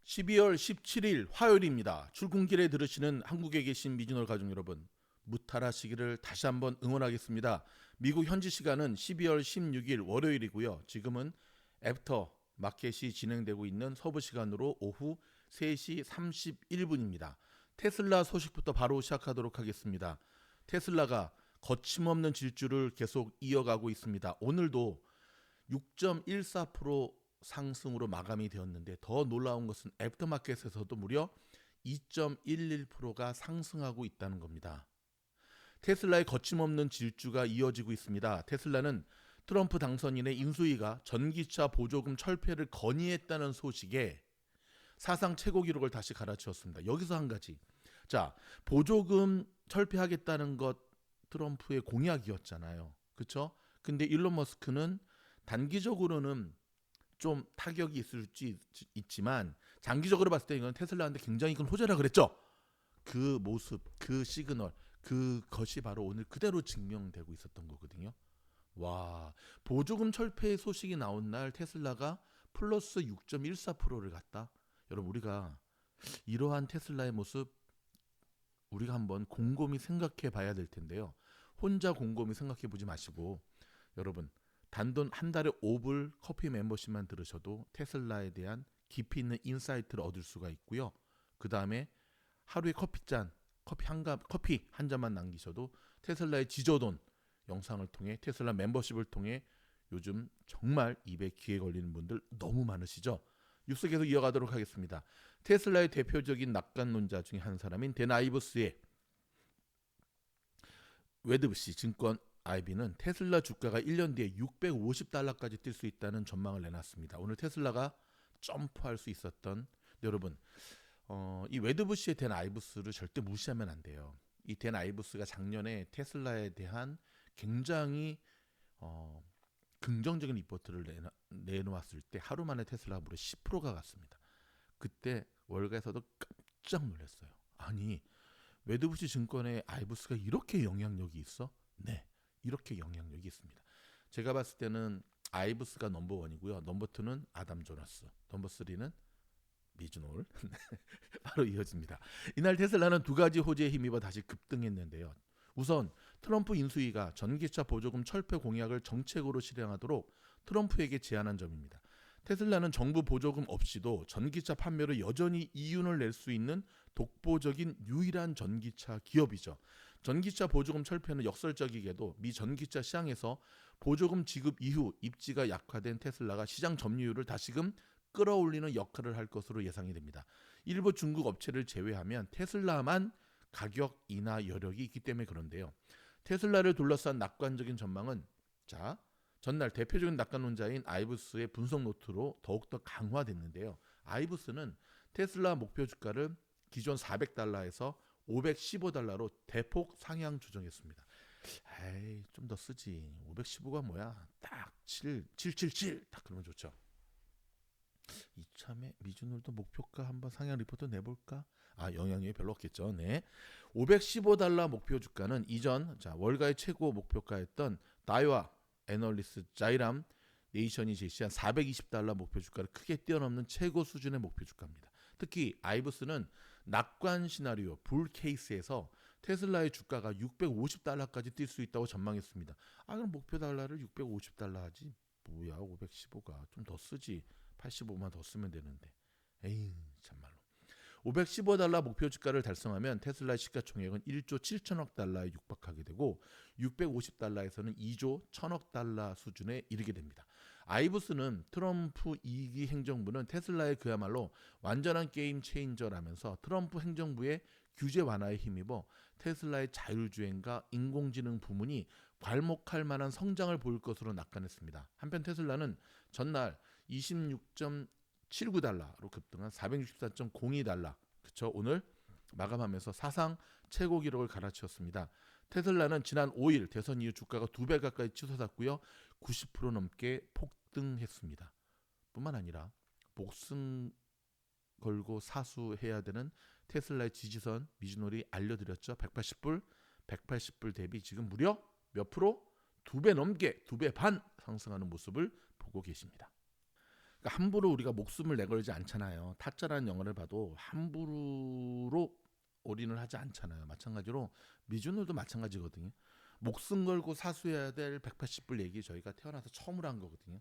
12월 17일 화요일입니다. 출근길에 들으시는 한국에 계신 미즈널 가족 여러분, 무탈하시기를 다시 한번 응원하겠습니다. 미국 현지 시간은 12월 16일 월요일이고요. 지금은 애프터 마켓이 진행되고 있는 서부 시간으로 오후 3시 31분입니다. 테슬라 소식부터 바로 시작하도록 하겠습니다. 테슬라가 거침없는 질주를 계속 이어가고 있습니다. 오늘도 6.14% 상승으로 마감이 되었는데 더 놀라운 것은 애프터마켓에서도 무려 2.11%가 상승하고 있다는 겁니다. 테슬라의 거침없는 질주가 이어지고 있습니다. 테슬라는 트럼프 당선인의 인수위가 전기차 보조금 철폐를 건의했다는 소식에 사상 최고 기록을 다시 갈아치웠습니다. 여기서 한 가지. 자, 보조금 철폐하겠다는 것 트럼프의 공약이었잖아요. 그렇죠? 근데 일론 머스크는 단기적으로는 좀 타격이 있을지 있지만 장기적으로 봤을 때 이건 테슬라한테 굉장히 큰 호재라 그랬죠. 그 모습, 그 시그널, 그것이 바로 오늘 그대로 증명되고 있었던 거거든요. 와, 보조금 철폐 소식이 나온 날 테슬라가 플러스 6.14%를 갔다. 여러분 우리가 이러한 테슬라의 모습 우리가 한번 곰곰이 생각해 봐야 될 텐데요. 혼자 곰곰이 생각해 보지 마시고 여러분 단돈 한 달에 5불 커피 멤버십만 들으셔도 테슬라에 대한 깊이 있는 인사이트를 얻을 수가 있고요. 그 다음에 하루에 커피 한 잔만 남기셔도 테슬라의 지저돈 영상을 통해 테슬라 멤버십을 통해 요즘 정말 입에 귀에 걸리는 분들 너무 많으시죠? 뉴스 계속 이어가도록 하겠습니다. 테슬라의 대표적인 낙관론자 중에 한 사람인 댄 아이버스의 웨드부시 증권 IB는 테슬라 주가가 1년 뒤에 650달러까지 뛸 수 있다는 전망을 내놨습니다. 오늘 테슬라가 점프할 수 있었던 여러분 이 웨드부시의 댄 아이브스를 절대 무시하면 안 돼요. 이 댄 아이브스가 작년에 테슬라에 대한 굉장히 긍정적인 리포트를 내놓았을 때 하루 만에 테슬라가 무려 10%가 갔습니다. 그때 월가에서도 깜짝 놀랐어요. 아니 웨드부시 증권의 아이브스가 이렇게 영향력이 있어? 네, 이렇게 영향력이 있습니다. 제가 봤을 때는 아이브스가 넘버원이고요. 넘버2는 아담 조나스, 넘버3는 미즈놀 바로 이어집니다. 이날 테슬라는 두 가지 호재에 힘입어 다시 급등했는데요. 우선 트럼프 인수위가 전기차 보조금 철폐 공약을 정책으로 실행하도록 트럼프에게 제안한 점입니다. 테슬라는 정부 보조금 없이도 전기차 판매로 여전히 이윤을 낼 수 있는 독보적인 유일한 전기차 기업이죠. 전기차 보조금 철폐는 역설적이게도 미 전기차 시장에서 보조금 지급 이후 입지가 약화된 테슬라가 시장 점유율을 다시금 끌어올리는 역할을 할 것으로 예상이 됩니다. 일부 중국 업체를 제외하면 테슬라만 가격 인하 여력이 있기 때문에 그런데요. 테슬라를 둘러싼 낙관적인 전망은 전날 대표적인 낙관론자인 아이브스의 분석 노트로 더욱더 강화됐는데요. 아이브스는 테슬라 목표 주가를 기존 400달러에서 515달러로 대폭 상향 조정했습니다. 에이, 좀 더 쓰지. 515가 뭐야? 딱 777. 딱 그러면 좋죠. 이참에 미주놀도 목표가 한번 상향 리포트 내볼까? 영향력이 별로 없겠죠. 네. 515달러 목표 주가는 이전 월가의 최고 목표가였던 다이와 애널리스 자이람 네이션이 제시한 420달러 목표 주가를 크게 뛰어넘는 최고 수준의 목표 주가입니다. 특히 아이브스는 낙관 시나리오 불 케이스에서 테슬라의 주가가 650달러까지 뛸 수 있다고 전망했습니다. 그럼 목표 달러를 650달러 하지. 뭐야 515가 좀 더 쓰지. 85만 더 쓰면 되는데. 에이 참말로. 515달러 목표 주가를 달성하면 테슬라의 시가총액은 1조 7천억 달러에 육박하게 되고 650달러에서는 2조 1천억 달러 수준에 이르게 됩니다. 아이브스는 트럼프 2기 행정부는 테슬라의 그야말로 완전한 게임 체인저라면서 트럼프 행정부의 규제 완화에 힘입어 테슬라의 자율주행과 인공지능 부문이 괄목할 만한 성장을 보일 것으로 낙관했습니다. 한편 테슬라는 전날 26.79달러로 급등한 464.02달러. 그쵸? 오늘 마감하면서 사상 최고 기록을 갈아치웠습니다. 테슬라는 지난 5일 대선 이후 주가가 2배 가까이 치솟았고요. 90% 넘게 폭등했습니다. 뿐만 아니라 목숨 걸고 사수해야 되는 테슬라의 지지선 미즈놀이 알려드렸죠. 180불, 180불 대비 지금 무려 몇 프로? 2배 넘게, 2배 반 상승하는 모습을 보고 계십니다. 그러니까 함부로 우리가 목숨을 내걸지 않잖아요. 타짜라는 영화를 봐도 함부로 올인을 하지 않잖아요. 마찬가지로 미주노도 마찬가지거든요. 목숨 걸고 사수해야 될 180불 얘기 저희가 태어나서 처음으로 한 거거든요.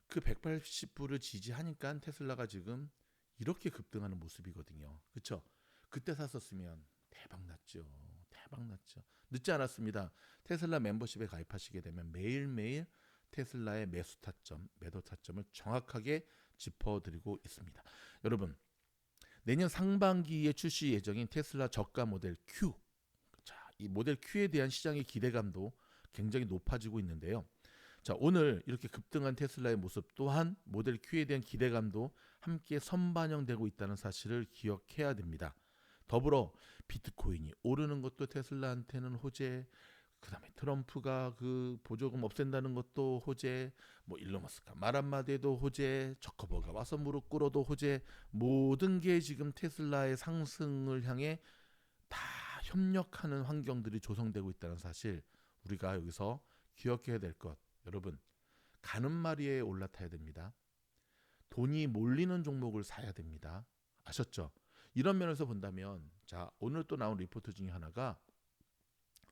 그 180불을 지지하니까 테슬라가 지금 이렇게 급등하는 모습이거든요. 그렇죠? 그때 샀었으면 대박 났죠. 대박 났죠. 늦지 않았습니다. 테슬라 멤버십에 가입하시게 되면 매일매일 테슬라의 매수 타점, 매도 타점을 정확하게 짚어드리고 있습니다. 여러분, 내년 상반기에 출시 예정인 테슬라 저가 모델 Q. 자, 이 모델 Q에 대한 시장의 기대감도 굉장히 높아지고 있는데요. 자, 오늘 이렇게 급등한 테슬라의 모습 또한 모델 Q에 대한 기대감도 함께 선반영되고 있다는 사실을 기억해야 됩니다. 더불어 비트코인이 오르는 것도 테슬라한테는 호재, 그다음에 트럼프가 그 보조금 없앤다는 것도 호재, 뭐 일론 머스크가 말 한마디에도 호재, 저커버가 와서 무릎 꿇어도 호재, 모든 게 지금 테슬라의 상승을 향해 다 협력하는 환경들이 조성되고 있다는 사실 우리가 여기서 기억해야 될 것. 여러분, 가는 마리에 올라타야 됩니다. 돈이 몰리는 종목을 사야 됩니다. 아셨죠? 이런 면에서 본다면 자, 오늘 또 나온 리포트 중에 하나가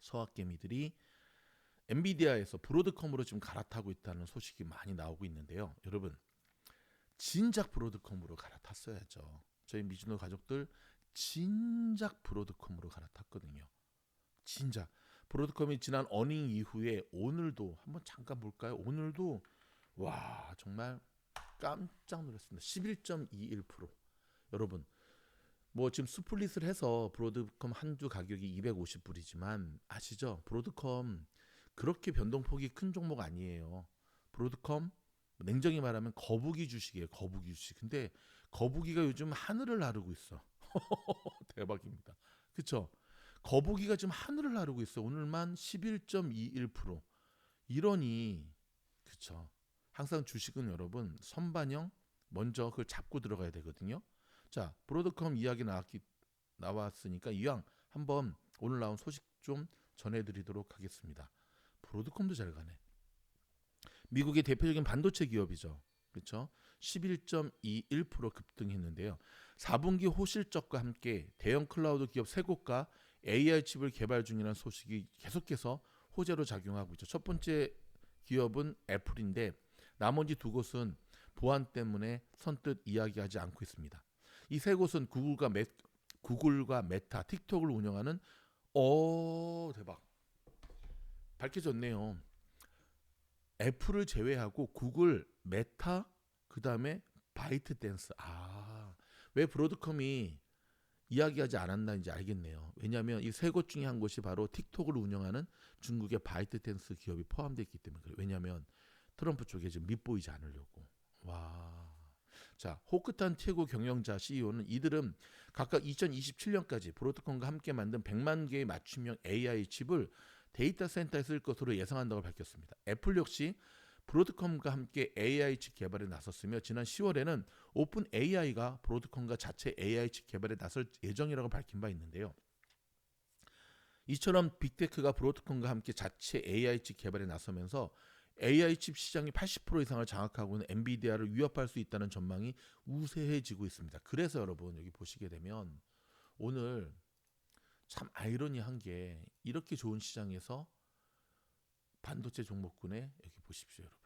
서학개미들이 엔비디아에서 브로드컴으로 지금 갈아타고 있다는 소식이 많이 나오고 있는데요. 여러분, 진작 브로드컴으로 갈아탔어야죠. 저희 미즈노 가족들 진작 브로드컴으로 갈아탔거든요. 진작. 브로드컴이 지난 어닝 이후에 오늘도 한번 잠깐 볼까요? 오늘도 와 정말 깜짝 놀랐습니다. 11.21%. 여러분, 뭐 지금 스플릿을 해서 브로드컴 한 주 가격이 250불이지만 아시죠? 브로드컴 그렇게 변동폭이 큰 종목 아니에요. 브로드컴 냉정히 말하면 거북이 주식이에요. 거북이 주식. 근데 거북이가 요즘 하늘을 나르고 있어. 대박입니다. 그렇죠? 거북이가 지금 하늘을 나르고 있어. 오늘만 11.21%. 이러니 그렇죠. 항상 주식은 여러분 선반영 먼저 그걸 잡고 들어가야 되거든요. 자, 브로드컴 이야기 나왔으니까 이왕 한번 오늘 나온 소식 좀 전해드리도록 하겠습니다. 브로드컴도 잘 가네. 미국의 대표적인 반도체 기업이죠. 그렇죠? 11.21% 급등했는데요. 4분기 호실적과 함께 대형 클라우드 기업 3곳과 AI 칩을 개발 중이라는 소식이 계속해서 호재로 작용하고 있죠. 첫 번째 기업은 애플인데 나머지 2곳은 보안 때문에 선뜻 이야기하지 않고 있습니다. 이 3곳은 구글과 메타, 틱톡을 운영하는 대박. 밝혀졌네요. 애플을 제외하고 구글, 메타, 그다음에 바이트댄스. 왜 브로드컴이 이야기하지 않았나 이제 알겠네요. 왜냐하면 이 3곳 중에 한 곳이 바로 틱톡을 운영하는 중국의 바이트댄스 기업이 포함되어 있기 때문에 그래요. 왜냐하면 트럼프 쪽에 지금 밑보이지 않으려고. 와. 자, 호크탄 최고 경영자 CEO는 이들은 각각 2027년까지 브로드컴과 함께 만든 100만 개의 맞춤형 AI 칩을 데이터 센터에 쓸 것으로 예상한다고 밝혔습니다. 애플 역시 브로드컴과 함께 AI 칩 개발에 나섰으며 지난 10월에는 오픈 AI가 브로드컴과 자체 AI 칩 개발에 나설 예정이라고 밝힌 바 있는데요. 이처럼 빅테크가 브로드컴과 함께 자체 AI 칩 개발에 나서면서 AI 칩 시장의 80% 이상을 장악하고 있는 엔비디아를 위협할 수 있다는 전망이 우세해지고 있습니다. 그래서 여러분 여기 보시게 되면 오늘 참 아이러니한 게 이렇게 좋은 시장에서 반도체 종목군에 여기 보십시오, 여러분.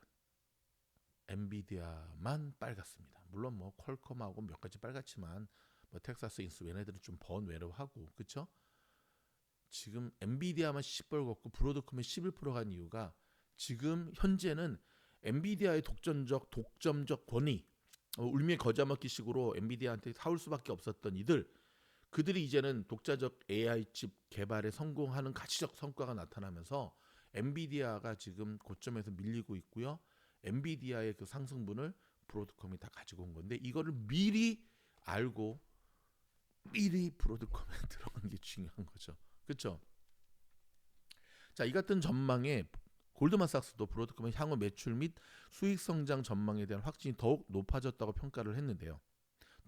엔비디아만 빨갛습니다. 물론 뭐 퀄컴하고 몇 가지 빨갛지만 뭐 텍사스 인수 얘네들은 좀 번외로하고 그렇죠? 지금 엔비디아만 10% 걷고 브로드컴에 11% 간 이유가 지금 현재는 엔비디아의 독점적 권위, 울미에 거저 먹기식으로 엔비디아한테 사올 수밖에 없었던 그들이 이제는 독자적 AI 칩 개발에 성공하는 가치적 성과가 나타나면서 엔비디아가 지금 고점에서 밀리고 있고요. 엔비디아의 그 상승분을 브로드컴이 다 가지고 온 건데 이거를 미리 알고 미리 브로드컴에 들어간 게 중요한 거죠. 그렇죠? 자, 이 같은 전망에 골드만삭스도 브로드컴의 향후 매출 및 수익 성장 전망에 대한 확신이 더욱 높아졌다고 평가를 했는데요.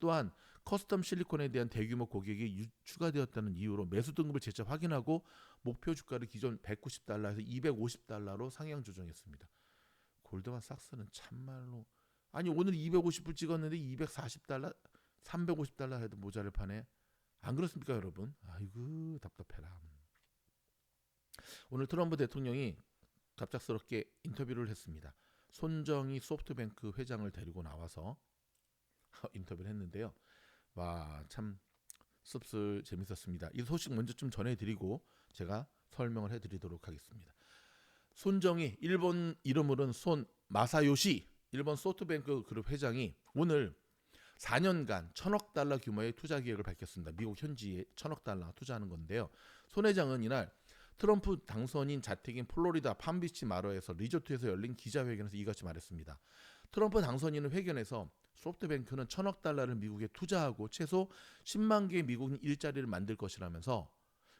또한 커스텀 실리콘에 대한 대규모 고객이 추가되었다는 이유로 매수 등급을 재차 확인하고 목표 주가를 기존 190달러에서 250달러로 상향 조정했습니다. 골드만삭스는 참말로 아니 오늘 250불 찍었는데 240달러, 350달러 해도 모자를 파네. 안 그렇습니까 여러분? 아이고 답답해라. 오늘 트럼프 대통령이 갑작스럽게 인터뷰를 했습니다. 손정희 소프트뱅크 회장을 데리고 나와서 인터뷰를 했는데요. 와, 참 씁쓸 재밌었습니다. 이 소식 먼저 좀 전해드리고 제가 설명을 해드리도록 하겠습니다. 손정희, 일본 이름으로는 손 마사요시, 일본 소프트뱅크 그룹 회장이 오늘 4년간 1,000억 달러 규모의 투자 계획을 밝혔습니다. 미국 현지에 1,000억 달러 투자하는 건데요. 손 회장은 이날 트럼프 당선인 자택인 플로리다 팜비치 마로에서 리조트에서 열린 기자회견에서 이같이 말했습니다. 트럼프 당선인은 회견에서 소프트뱅크는 1,000억 달러를 미국에 투자하고 최소 10만 개의 미국 일자리를 만들 것이라면서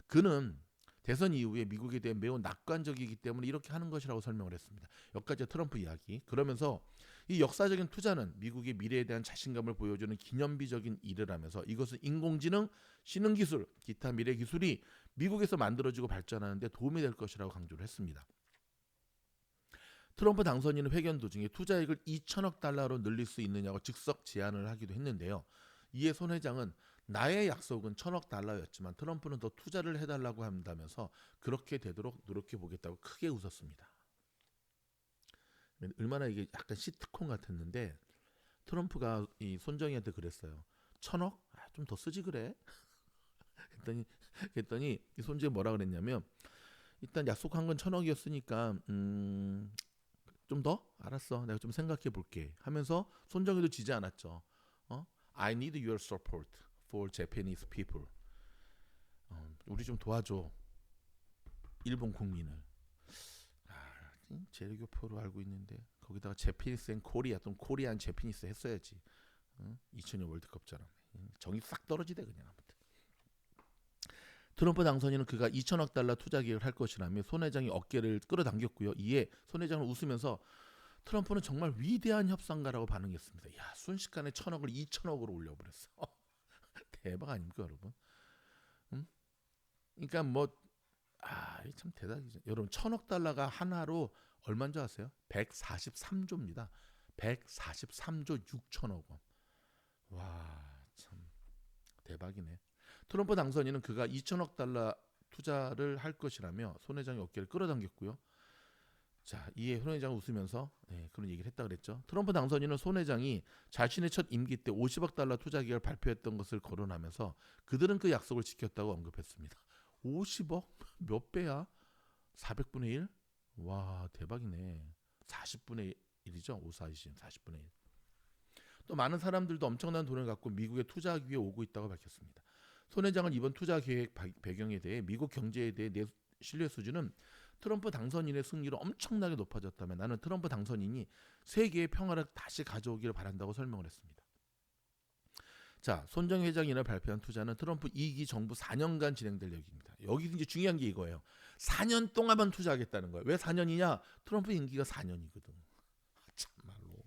그는 대선 이후에 미국에 대해 매우 낙관적이기 때문에 이렇게 하는 것이라고 설명을 했습니다. 여기까지 트럼프 이야기. 그러면서 이 역사적인 투자는 미국의 미래에 대한 자신감을 보여주는 기념비적인 일이라면서 이것은 인공지능, 신흥기술, 기타 미래 기술이 미국에서 만들어지고 발전하는데 도움이 될 것이라고 강조를 했습니다. 트럼프 당선인은 회견 도중에 투자액을 2,000억 달러로 늘릴 수 있느냐고 즉석 제안을 하기도 했는데요. 이에 손 회장은 나의 약속은 1,000억 달러였지만 트럼프는 더 투자를 해달라고 한다면서 그렇게 되도록 노력해보겠다고 크게 웃었습니다. 얼마나 이게 약간 시트콤 같았는데 트럼프가 이 손정희한테 그랬어요. 1,000억? 좀 더 쓰지 그래? 그랬더니 이 손정희 뭐라 그랬냐면 일단 약속한 건 1,000억이었으니까 좀 더? 알았어. 내가 좀 생각해 볼게. 하면서 손정희도 지지 않았죠. I need your support for Japanese people. 우리 좀 도와줘. 일본 국민을. 제일교포로 알고 있는데 거기다가 제피니스 앤 코리아 또는 코리안 제피니스 했어야지. 2002년 월드컵처럼. 정이 싹 떨어지대 그냥. 아무튼. 트럼프 당선인은 그가 2,000억 달러 투자 계획을 할 것이라며 손 회장이 어깨를 끌어당겼고요. 이에 손 회장은 웃으면서 트럼프는 정말 위대한 협상가라고 반응했습니다. 야, 순식간에 1,000억을 2,000억으로 올려버렸어. 대박 아닙니까 여러분? 그러니까 참 대단하죠. 여러분 1,000억 달러가 하나로 얼마인 줄 아세요? 143조입니다. 143조 6천억 원. 와, 참 대박이네. 트럼프 당선인은 그가 2,000억 달러 투자를 할 것이라며 손 회장의 어깨를 끌어당겼고요. 자, 이에 손 회장은 웃으면서 그런 얘기를 했다 그랬죠. 트럼프 당선인은 손 회장이 자신의 첫 임기 때 50억 달러 투자 계획을 발표했던 것을 거론하면서 그들은 그 약속을 지켰다고 언급했습니다. 50억? 몇 배야? 400분의 1? 와, 대박이네. 40분의 1이죠. 5, 4, 20, 40분의 1. 또 많은 사람들도 엄청난 돈을 갖고 미국에 투자하기 위해 오고 있다고 밝혔습니다. 손 회장은 이번 투자 계획 배경에 대해 미국 경제에 대해 내 신뢰 수준은 트럼프 당선인의 승리로 엄청나게 높아졌다며 나는 트럼프 당선인이 세계의 평화를 다시 가져오기를 바란다고 설명을 했습니다. 자, 손정희 회장이 이날 발표한 투자는 트럼프 2기 정부 4년간 진행될 얘기입니다. 여기 이제 중요한 게 이거예요. 4년 동안만 투자하겠다는 거예요. 왜 4년이냐? 트럼프 임기가 4년이거든. 참말로.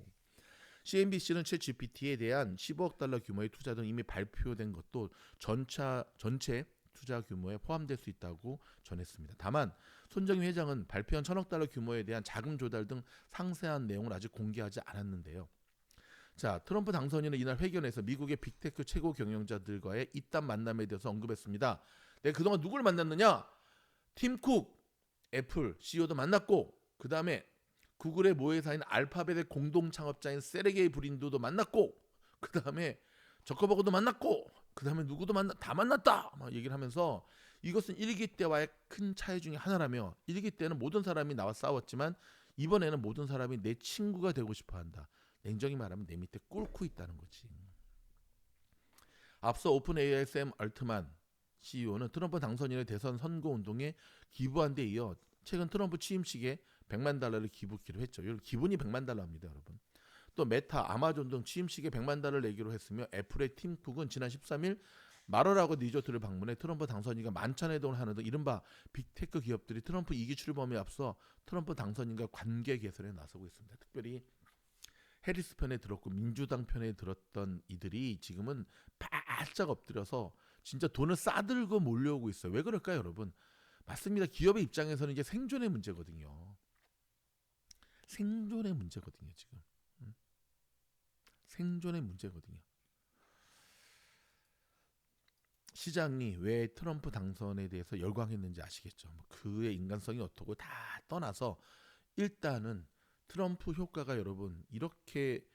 CNBC는 챗 GPT에 대한 15억 달러 규모의 투자 등 이미 발표된 것도 전체 투자 규모에 포함될 수 있다고 전했습니다. 다만 손정희 회장은 발표한 1,000억 달러 규모에 대한 자금 조달 등 상세한 내용을 아직 공개하지 않았는데요. 자, 트럼프 당선인은 이날 회견에서 미국의 빅테크 최고 경영자들과의 이딴 만남에 대해서 언급했습니다. 내가 그동안 누굴 만났느냐? 팀 쿡, 애플 CEO도 만났고 그 다음에 구글의 모회사인 알파벳의 공동 창업자인 세르게이 브린도 만났고 그 다음에 저커버그도 만났고 그 다음에 누구도 다 만났다 막 얘기를 하면서 이것은 1기 때와의 큰 차이 중에 하나라며 1기 때는 모든 사람이 나와 싸웠지만 이번에는 모든 사람이 내 친구가 되고 싶어한다. 냉정히 말하면 내 밑에 꿇고 있다는 거지. 앞서 오픈 AI 샘 얼트만 CEO는 트럼프 당선인의 대선 선거 운동에 기부한 데 이어 최근 트럼프 취임식에 100만 달러를 기부키로 했죠. 기분이 100만 달러입니다, 여러분. 또 메타, 아마존 등 취임식에 100만 달러를 내기로 했으며 애플의 팀 쿡은 지난 13일 마로라고 리조트를 방문해 트럼프 당선인과 만찬 회동을 하는 등 이른바 빅테크 기업들이 트럼프 2기 출범에 앞서 트럼프 당선인과 관계 개선에 나서고 있습니다. 특별히 해리스 편에 들었고 민주당 편에 들었던 이들이 지금은 바짝 엎드려서 진짜 돈을 싸들고 몰려오고 있어요. 왜 그럴까요, 여러분? 맞습니다. 기업의 입장에서는 이게 생존의 문제거든요. 생존의 문제거든요, 지금. 생존의 문제거든요. 시장이 왜 트럼프 당선에 대해서 열광했는지 아시겠죠? 뭐 그의 인간성이 어떻고 다 떠나서 일단은 트럼프 효과가 여러분 이렇게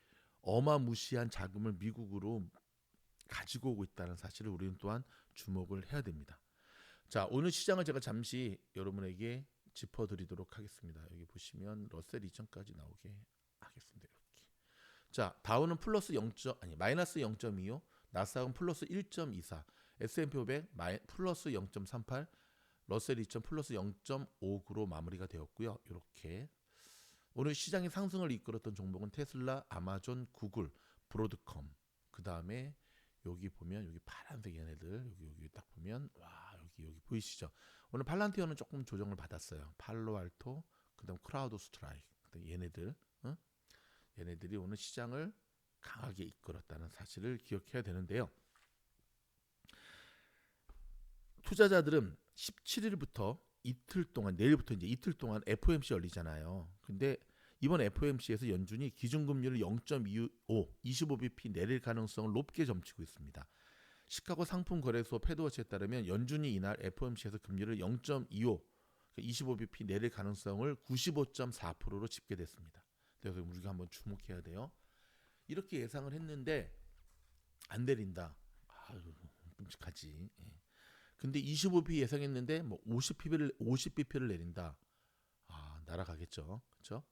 어마무시한 자금을 미국으로 가지고 오고 있다는 사실을 우리는 또한 주목을 해야 됩니다. 자, 오늘 시장을 제가 잠시 여러분에게 짚어드리도록 하겠습니다. 여기 보시면 러셀 2000까지 나오게 하겠습니다. 이렇게. 자, 다우는 마이너스 0.25, 나스닥은 플러스 1.24, S&P 500 플러스 0.38, 러셀 2000 플러스 0.59로 마무리가 되었고요. 이렇게 오늘 시장의 상승을 이끌었던 종목은 테슬라, 아마존, 구글, 브로드컴. 그 다음에 여기 보면 여기 파란색 얘네들 여기 딱 보면 와 여기 보이시죠? 오늘 팔란티어는 조금 조정을 받았어요. 팔로알토, 그다음 크라우드 스트라이크, 그다음 얘네들, 얘네들이 오늘 시장을 강하게 이끌었다는 사실을 기억해야 되는데요. 투자자들은 17일부터 이틀 동안 내일부터 이제 이틀 동안 FOMC 열리잖아요. 근데 이번 FOMC에서 연준이 기준금리를 0.25, 25bp 내릴 가능성을 높게 점치고 있습니다. 시카고 상품거래소 패드워치에 따르면 연준이 이날 FOMC에서 금리를 0.25, 25bp 내릴 가능성을 95.4%로 집계됐습니다. 그래서 우리가 한번 주목해야 돼요. 이렇게 예상을 했는데 안 내린다. 아유, 끔찍하지. 예. 근데 25bp 예상했는데 뭐 50bp를 내린다. 아, 날아가겠죠. 그렇죠?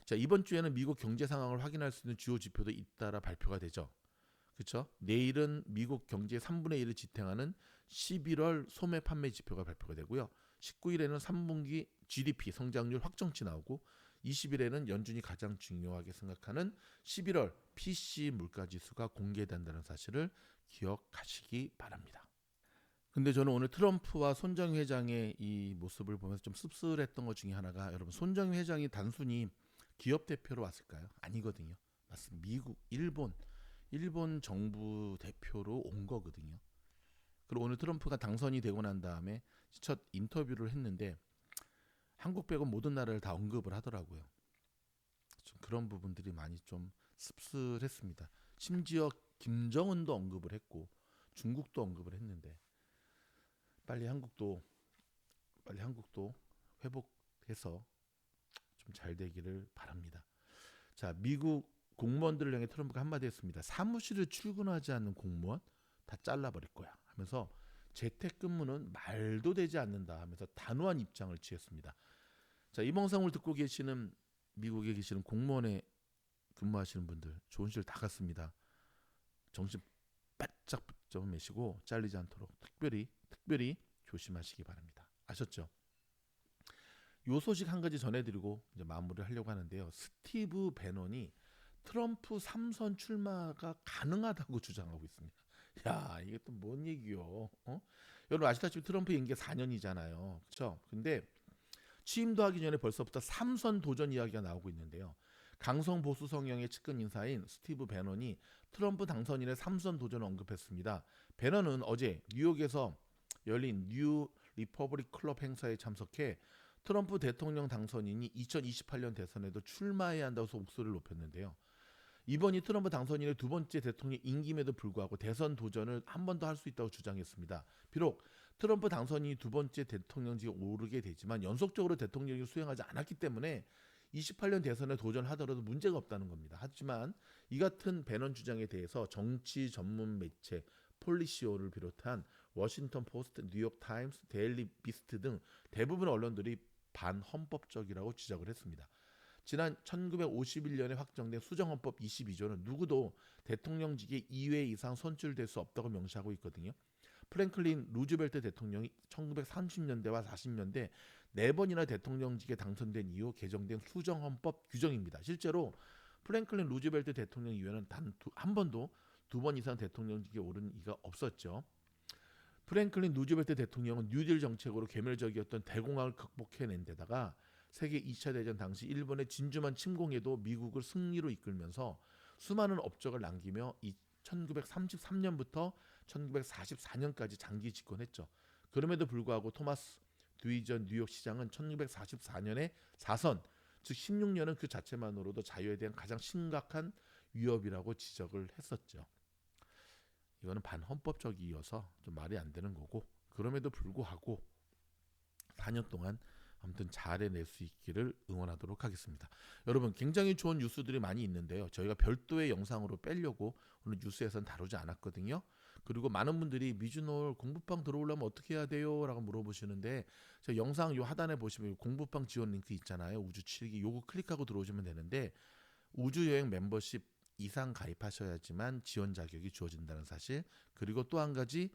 자, 이번 주에는 미국 경제 상황을 확인할 수 있는 주요 지표도 잇따라 발표가 되죠. 그렇죠? 내일은 미국 경제 3분의 1을 지탱하는 11월 소매 판매 지표가 발표가 되고요. 19일에는 3분기 GDP 성장률 확정치 나오고 20일에는 연준이 가장 중요하게 생각하는 11월 PC 물가 지수가 공개된다는 사실을 기억하시기 바랍니다. 근데 저는 오늘 트럼프와 손정희 회장의 이 모습을 보면서 좀 씁쓸했던 것 중에 하나가 여러분 손정희 회장이 단순히 기업 대표로 왔을까요? 아니거든요. 맞습니다. 미국, 일본 정부 대표로 온 거거든요. 그리고 오늘 트럼프가 당선이 되고 난 다음에 첫 인터뷰를 했는데 한국 빼고 모든 나라를 다 언급을 하더라고요. 좀 그런 부분들이 많이 좀 씁쓸했습니다. 심지어 김정은도 언급을 했고 중국도 언급을 했는데 빨리 한국도 회복해서 좀 잘 되기를 바랍니다. 자, 미국 공무원들을 향해 트럼프가 한마디 했습니다. 사무실을 출근하지 않는 공무원 다 잘라버릴 거야 하면서 재택근무는 말도 되지 않는다 하면서 단호한 입장을 취했습니다. 자, 이 방송을 듣고 계시는 미국에 계시는 공무원에 근무하시는 분들 좋은 시절 다 갔습니다. 정신 바짝 붙잡아 매시고 잘리지 않도록 특별히 조심하시기 바랍니다. 아셨죠? 요 소식 한 가지 전해드리고 이제 마무리를 하려고 하는데요. 스티브 배넌이 트럼프 3선 출마가 가능하다고 주장하고 있습니다. 야, 이게 또 뭔 얘기요? 여러분 아시다시피 트럼프 임기가 4년이잖아요. 그렇죠? 근데 취임도 하기 전에 벌써부터 3선 도전 이야기가 나오고 있는데요. 강성 보수 성향의 측근 인사인 스티브 배넌이 트럼프 당선인의 3선 도전을 언급했습니다. 배넌은 어제 뉴욕에서 열린 뉴 리퍼블릭 클럽 행사에 참석해 트럼프 대통령 당선인이 2028년 대선에도 출마해야 한다고 목소리를 높였는데요. 이번이 트럼프 당선인의 두 번째 대통령 임기임에도 불구하고 대선 도전을 한 번 더 할 수 있다고 주장했습니다. 비록 트럼프 당선인이 두 번째 대통령직에 오르게 되지만 연속적으로 대통령을 수행하지 않았기 때문에 28년 대선에 도전하더라도 문제가 없다는 겁니다. 하지만 이 같은 배넌 주장에 대해서 정치 전문 매체 폴리시오를 비롯한 워싱턴 포스트, 뉴욕 타임스, 데일리 비스트 등 대부분 언론들이 반헌법적이라고 지적을 했습니다. 지난 1951년에 확정된 수정헌법 22조는 누구도 대통령직에 2회 이상 선출될 수 없다고 명시하고 있거든요. 프랭클린 루즈벨트 대통령이 1930년대와 40년대 4번이나 대통령직에 당선된 이후 개정된 수정헌법 규정입니다. 실제로 프랭클린 루즈벨트 대통령 이후에는 단 한 번도 2번 이상 대통령직에 오른 이가 없었죠. 프랭클린 루즈벨트 대통령은 뉴딜 정책으로 괴멸적이었던 대공황을 극복해낸 데다가 세계 2차 대전 당시 일본의 진주만 침공에도 미국을 승리로 이끌면서 수많은 업적을 남기며 1933년부터 1944년까지 장기 집권했죠. 그럼에도 불구하고 토마스 드위 전 뉴욕 시장은 1944년에 4선, 즉 16년은 그 자체만으로도 자유에 대한 가장 심각한 위협이라고 지적을 했었죠. 이거는 반헌법적이어서 좀 말이 안 되는 거고, 그럼에도 불구하고 4년 동안 아무튼 잘 해낼 수 있기를 응원하도록 하겠습니다. 여러분, 굉장히 좋은 뉴스들이 많이 있는데요. 저희가 별도의 영상으로 빼려고 오늘 뉴스에선 다루지 않았거든요. 그리고 많은 분들이 미주놀 공부방 들어오려면 어떻게 해야 돼요? 라고 물어보시는데, 저 영상 요 하단에 보시면 공부방 지원 링크 있잖아요. 우주 7기 요거 클릭하고 들어오시면 되는데, 우주여행 멤버십 이상 가입하셔야지만 지원 자격이 주어진다는 사실, 그리고 또 한 가지,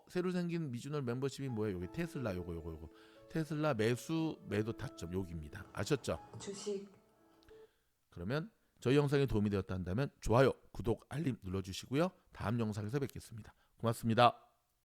새로 생긴 미주널 멤버십이 뭐예요? 여기 테슬라 요거 테슬라 매수 매도 타점 여기입니다. 아셨죠? 주식 그러면 저희 영상이 도움이 되었다 한다면 좋아요, 구독, 알림 눌러주시고요. 다음 영상에서 뵙겠습니다. 고맙습니다.